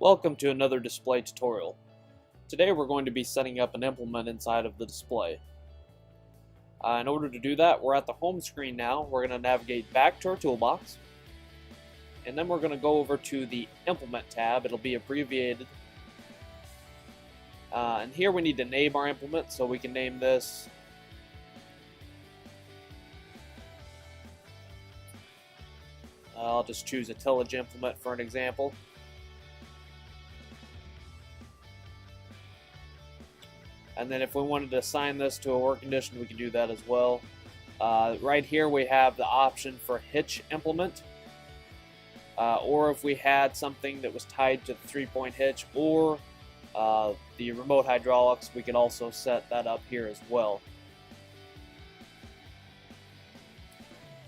Welcome to another display tutorial. Today we're going to be setting up an implement inside of the display. In order to do that, we're at the home screen now. We're going to navigate back to our toolbox, and then we're going to go over to the Implement tab. It'll be abbreviated. And here we need to name our implement, so we can name this I'll just choose Hitch Implement for an example. And then if we wanted to assign this to a work condition, we can do that as well. Right here we have the option for Hitch Implement. Or if we had something that was tied to the 3-point hitch or the remote hydraulics, we could also set that up here as well.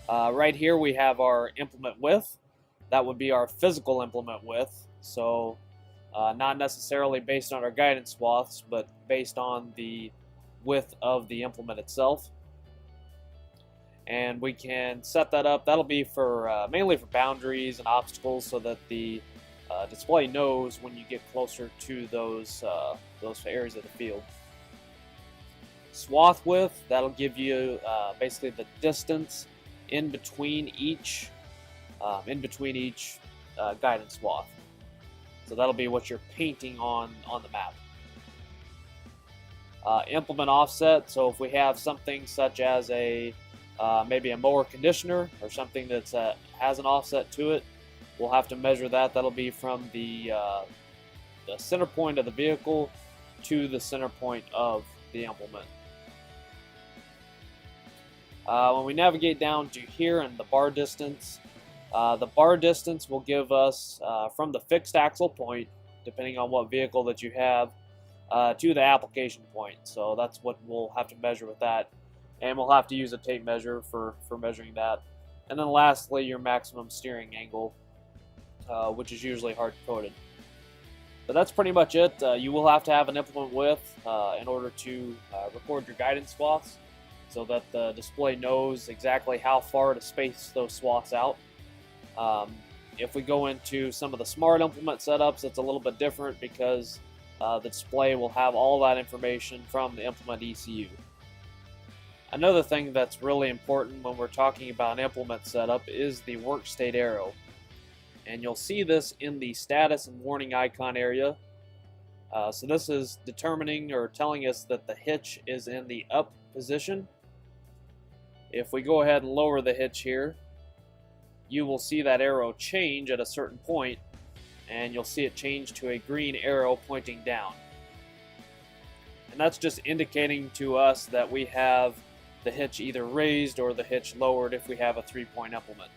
Right here we have our implement width. That would be our physical implement width. So not necessarily based on our guidance swaths, but based on the width of the implement itself. And we can set that up. That'll be for mainly for boundaries and obstacles, so that the display knows when you get closer to those areas of the field. Swath width, that'll give you basically the distance in between each guidance swath. So that'll be what you're painting on the map. Implement offset, so if we have something such as maybe a mower conditioner or something that has an offset to it, we'll have to measure that. That'll be from the center point of the vehicle to the center point of the implement. When we navigate down to here in the bar distance will give us from the fixed axle point, depending on what vehicle that you have, to the application point. So that's what we'll have to measure with that. And we'll have to use a tape measure for measuring that. And then lastly, your maximum steering angle, which is usually hard-coded. But that's pretty much it. You will have to have an implement width in order to record your guidance swaths, so that the display knows exactly how far to space those swaths out. If we go into some of the smart implement setups, it's a little bit different, because the display will have all that information from the implement ECU. Another thing that's really important when we're talking about an implement setup is the work state arrow. And you'll see this in the status and warning icon area. So this is determining or telling us that the hitch is in the up position. If we go ahead and lower the hitch here, you will see that arrow change at a certain point, and you'll see it change to a green arrow pointing down. And that's just indicating to us that we have the hitch either raised or the hitch lowered if we have a 3-point implement.